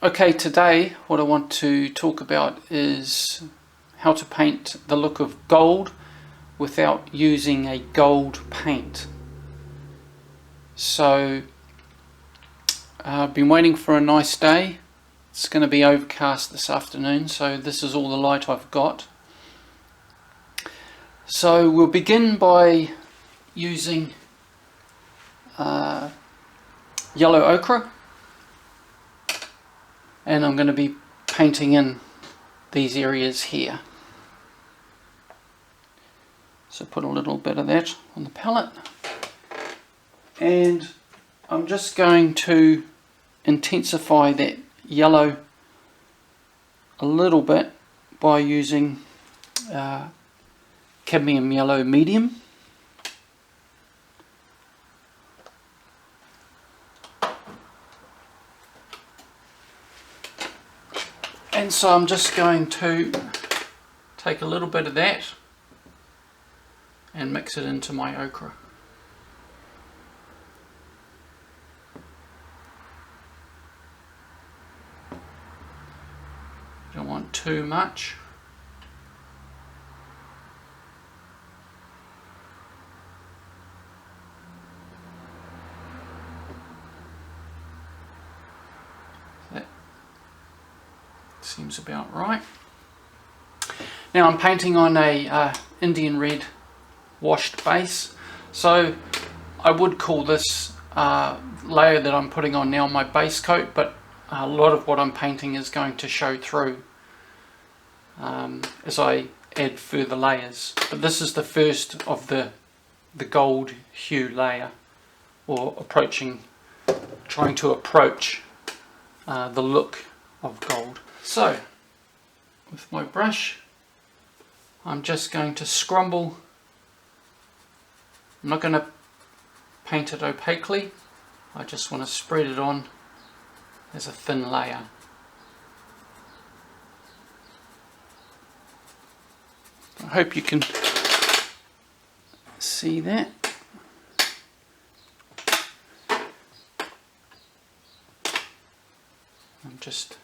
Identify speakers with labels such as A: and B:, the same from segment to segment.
A: Okay, today what I want to talk about is how to paint the look of gold without using a gold paint. So I've been waiting for a nice day. It's going to be overcast this afternoon, so this is all the light I've got. So we'll begin by using yellow ochre, and I'm going to be painting in these areas here. So put a little bit of that on the palette, and I'm just going to intensify that yellow a little bit by using Cadmium Yellow Medium. And so I'm just going to take a little bit of that and mix it into my ochre. Don't want too much. That seems about right. Now I'm painting on a Indian red washed base, so I would call this layer that I'm putting on now my base coat, but a lot of what I'm painting is going to show through as I add further layers. But this is the first of the gold hue layer, or trying to approach the look of gold. So with my brush I'm just going to scrumble. I'm not going to paint it opaquely, I just want to spread it on as a thin layer. I hope you can see that. I'm just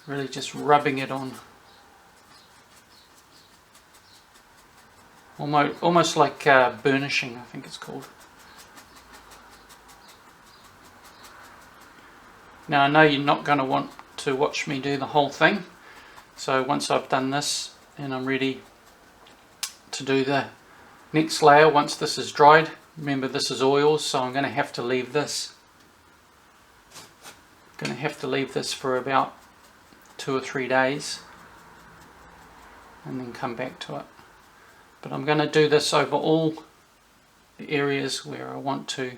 A: really just rubbing it on, almost like burnishing, I think it's called. Now I know you're not going to want to watch me do the whole thing, so once I've done this and I'm ready to do the next layer, once this is dried, remember this is oils, so I'm going to have to leave this. For about 2 or 3 days and then come back to it. But I'm going to do this over all the areas where I want to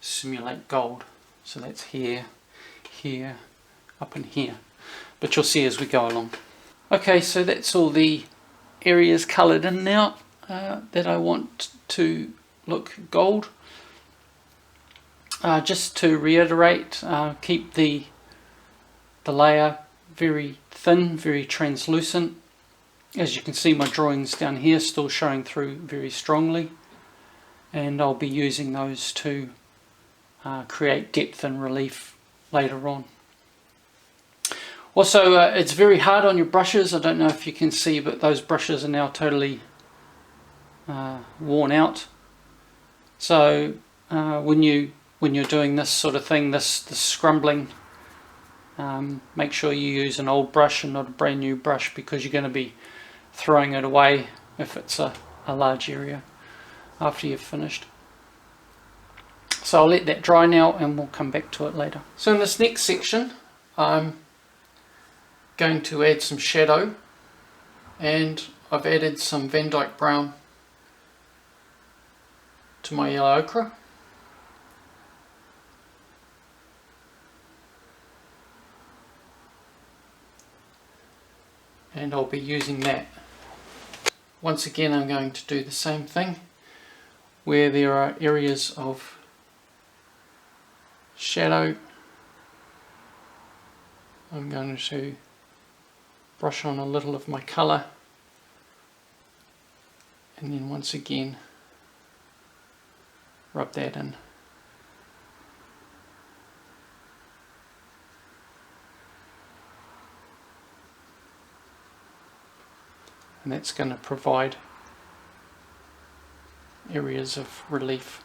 A: simulate gold. So that's here, here, up in here. But you'll see as we go along. Okay, so that's all the areas coloured in now that I want to look gold. Just to reiterate, keep the layer very thin, very translucent. As you can see, my drawings down here still showing through very strongly, and I'll be using those to create depth and relief later on. Also, it's very hard on your brushes. I don't know if you can see, but those brushes are now totally worn out. So when you're doing this sort of thing, this scrumbling, make sure you use an old brush and not a brand new brush, because you're going to be throwing it away if it's a large area after you've finished. So I'll let that dry now and we'll come back to it later. So in this next section I'm going to add some shadow, and I've added some Dyke Brown to my yellow ochre. And I'll be using that. Once again I'm going to do the same thing where there are areas of shadow. I'm going to brush on a little of my colour, and then once again rub that in. and that's going to provide areas of relief.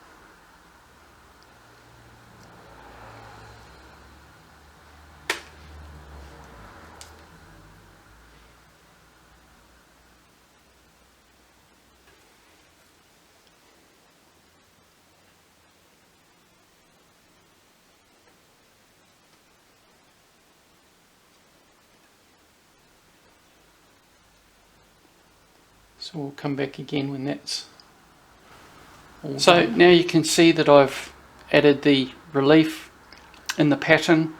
A: So we'll come back again when that's all done. Now you can see that I've added the relief in the pattern,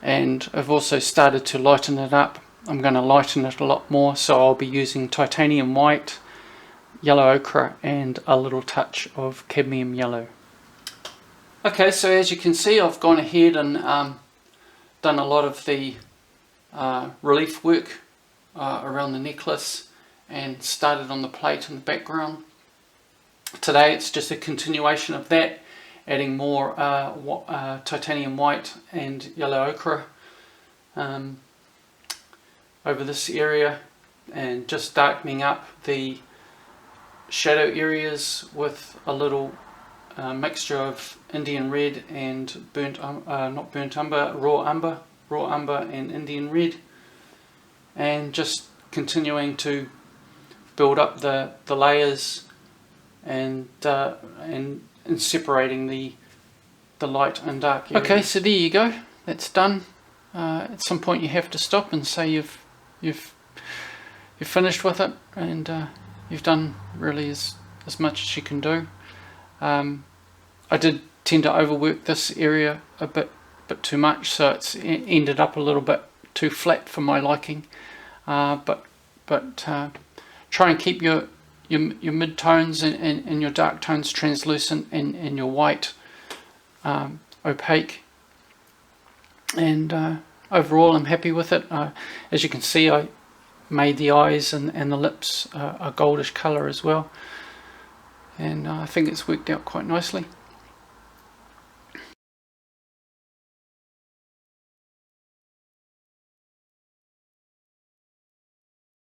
A: and I've also started to lighten it up. I'm going to lighten it a lot more, so I'll be using titanium white, yellow ochre, and a little touch of cadmium yellow. Okay, so as you can see, I've gone ahead and done a lot of the relief work around the necklace and started on the plate in the background. Today it's just a continuation of that, adding more titanium white and yellow ochre over this area, and just darkening up the shadow areas with a little mixture of Indian red and raw umber and Indian red, and just continuing to build up the layers and separating the light and dark areas. Okay, so there you go, that's done. At some point you have to stop and say you've finished with it, and you've done really as much as you can do. I did tend to overwork this area a bit too much, so it's ended up a little bit too flat for my liking. But try and keep your mid-tones and your dark tones translucent, and your white opaque. And overall I'm happy with it. As you can see, I made the eyes and the lips a goldish colour as well, and I think it's worked out quite nicely.